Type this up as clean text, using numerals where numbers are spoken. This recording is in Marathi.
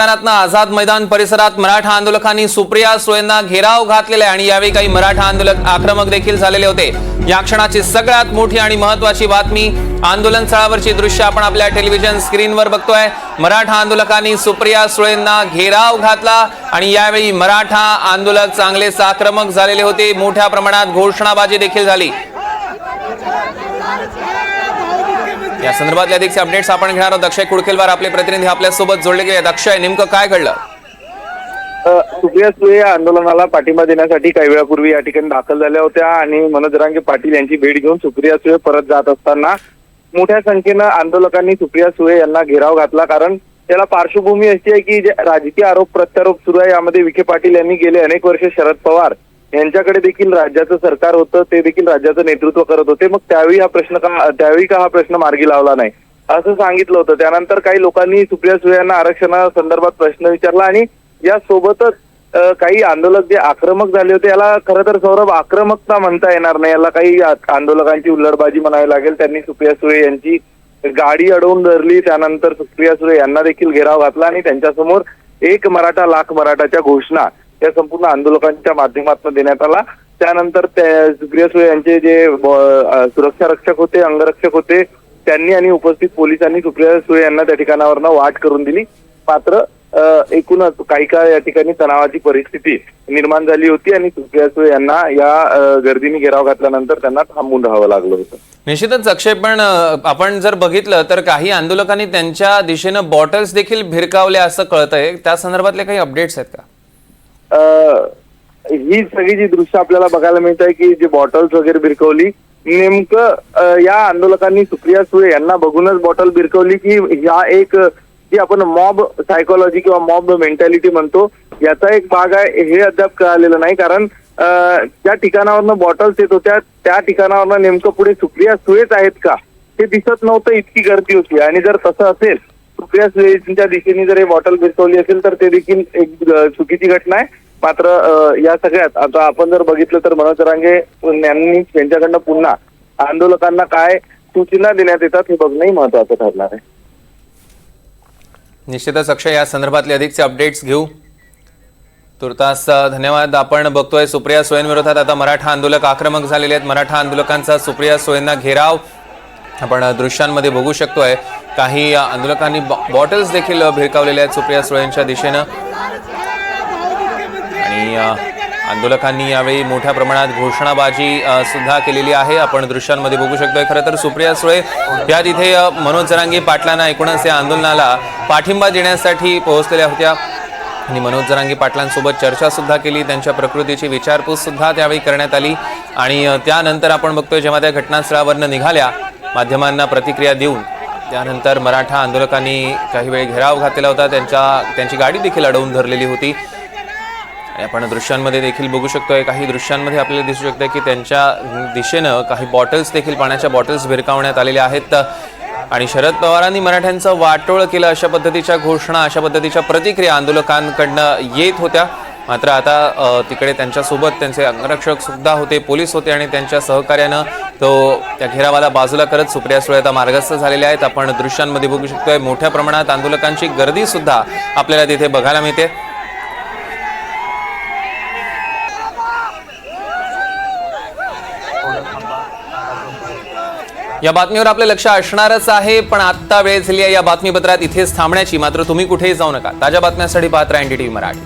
आझाद मैदान परिसरात मराठा आंदोलकांनी सुप्रिया सुळेंना घेराव घातलेला आहे आणि यावेळी काही मराठा आंदोलक आक्रमक देखील झालेले होते। या क्षणाची सगळ्यात मोठी आणि महत्त्वाची बातमी, आंदोलन स्थळावरची दृश्य आपण आपल्या टेलिव्हिजन स्क्रीनवर बघतोय। मराठा आंदोलकांनी सुप्रिया सुळेंना घेराव घातला आणि यावेळी मराठा आंदोलक चांगलेच आक्रमक झालेले होते। मोठ्या प्रमाणात घोषणाबाजी देखील झाली। या संदर्भातले अधिक अपडेट्स आपण घेणार आहोत। अक्षय कुडकेलवार आपले प्रतिनिधी आपल्या सोबत जोडले गेले आहेत। अक्षय, नेमकं काय घडलं? सुप्रिया सुळे या आंदोलनाला पाठिंबा देण्यासाठी काही वेळापूर्वी या ठिकाणी दाखल झाल्या होत्या आणि मनोज जरांगे पाटील यांची भेट घेऊन सुप्रिया सुळे परत जात असताना मोठ्या संख्येनं आंदोलकांनी सुप्रिया सुळे यांना घेराव घातला। कारण त्याला पार्श्वभूमी अशी आहे की जे राजकीय आरोप प्रत्यारोप सुरू आहे, यामध्ये विखे पाटील यांनी गेले अनेक वर्ष शरद पवार यांच्याकडे देखील राज्याचं सरकार होतं, ते देखील राज्याचं नेतृत्व करत होते। मग त्यावेळी हा प्रश्न मार्गी लावला नाही असं सांगितलं होतं। त्यानंतर काही लोकांनी सुप्रिया सुळे यांना आरक्षणासंदर्भात प्रश्न विचारला आणि यासोबतच काही आंदोलक जे आक्रमक झाले होते, याला खरं तर सौरभ आक्रमकता म्हणता येणार नाही, याला काही आंदोलकांची हुल्लडबाजी म्हणावी लागेल। त्यांनी सुप्रिया सुळे यांची गाडी अडवून धरली, त्यानंतर सुप्रिया सुळे यांना देखील घेराव घातला आणि त्यांच्यासमोर एक मराठा लाख मराठाच्या घोषणा या संपूर्ण आंदोलकांच्या माध्यमातून देण्यात आला। त्यानंतर सुप्रिया सुळे यांचे जे सुरक्षा रक्षक होते, अंगरक्षक होते, त्यांनी आणि उपस्थित पोलिसांनी सुप्रिया सुळे यांना त्या ठिकाणावरनं वाट करून दिली। मात्र एकूणच काही काळ या ठिकाणी तणावाची परिस्थिती निर्माण झाली होती आणि सुप्रिया सुळे यांना या गर्दीने घेराव घातल्यानंतर त्यांना थांबून राहावं लागलं होतं। निश्चितच अक्षय, पण आपण जर बघितलं तर काही आंदोलकांनी त्यांच्या दिशेनं बॉटल्स देखील भिरकावल्या असं कळतंय। त्या संदर्भातले काही अपडेट्स आहेत का? ही सगळी जी दृश्य आपल्याला बघायला मिळत आहे की जे बॉटल्स वगैरे भिरकवली, नेमकं या आंदोलकांनी सुप्रिया सुळे यांना बघूनच बॉटल भिरकवली की या एक जी आपण मॉब सायकोलॉजी किंवा मॉब मेंटॅलिटी म्हणतो, याचा एक भाग आहे हे अद्याप कळालेलं नाही। कारण ज्या ठिकाणावरनं बॉटल्स येत होत्या त्या ठिकाणावरनं नेमकं पुढे सुप्रिया सुळेच आहेत का हे दिसत नव्हतं, इतकी गर्दी होती। आणि जर तसं असेल, सुप्रिया सुळेंच्या दिशेने जर हे बॉटल भिरकवली असेल तर ते देखील एक चुकीची घटना आहे। मात्र या सगळ्यात आता आपण जर बघितलं तर मनोज जरांगे यांनी त्यांच्याकडनं पुन्हा आंदोलकांना काय सूचना देण्यात येतात हे बघणंही महत्वाचं ठरणार आहे। निश्चितच अक्षय, या संदर्भातले अधिकचे अपडेट्स घेऊ। तुर्तास धन्यवाद। आपण बघतोय सुप्रिया सुळेंविरोधात आता मराठा आंदोलक आक्रमक झालेले आहेत। मराठा आंदोलकांचा सुप्रिया सुळेंना घेराव आपण दृश्यांमध्ये बघू शकतोय। काही आंदोलकांनी बॉटल्स देखील भिरकावलेल्या आहेत सुप्रिया सुळेंच्या दिशेनं आणि आंदोलकांनी यावेळी मोठ्या प्रमाणात घोषणाबाजी सुद्धा केलेली आहे, आपण दृश्यांमध्ये बघू शकतोय। खरं तर सुप्रिया सुळे या तिथे मनोज जरांगे पाटलांना एकूणच या आंदोलनाला पाठिंबा देण्यासाठी पोहोचलेल्या होत्या आणि मनोज जरांगे पाटलांसोबत चर्चा सुद्धा केली, त्यांच्या प्रकृतीची विचारपूस सुद्धा त्यावेळी करण्यात आली। आणि त्यानंतर आपण बघतोय जेव्हा त्या घटनास्थळावरनं निघाल्या माध्यमांना प्रतिक्रिया देऊन, त्यानंतर मराठा आंदोलकांनी काही वेळ घेराव घातलेला होता, त्यांची गाडी देखील अडवून धरलेली होती। आपण दृश्यांमध्ये देखील बघू शकतोय, काही दृश्यांमध्ये आपल्याला दिसू शकतं की त्यांच्या दिशेनं काही बॉटल्स देखील, पाण्याच्या बॉटल्स भिरकावण्यात आलेल्या आहेत आणि शरद पवारांनी मराठ्यांचं वाटोळ केलं अशा पद्धतीच्या घोषणा, अशा पद्धतीच्या प्रतिक्रिया आंदोलकांकडनं येत होत्या। मात्र आता तिकडे त्यांच्यासोबत त्यांचे अंगरक्षक सुद्धा होते, पोलीस होते आणि त्यांच्या सहकार्यानं त्या घेरावाला बाजूला करत सुप्रिया सुळे आता मार्गस्थ झालेल्या आहेत। आपण दृश्यांमध्ये बघू शकतोय मोठ्या प्रमाणात आंदोलकांची गर्दी सुद्धा आपल्याला तिथे बघायला मिळते। या बातमीवर आपलं लक्ष असणारच आहे, पण आता वेळ झाली आहे या बातमीपत्रात इथेच थांबण्याची। मात्र तुम्ही कुठेही जाऊ नका। ताज्या बातम्यांसाठी पाहत राहा NDTV मराठी।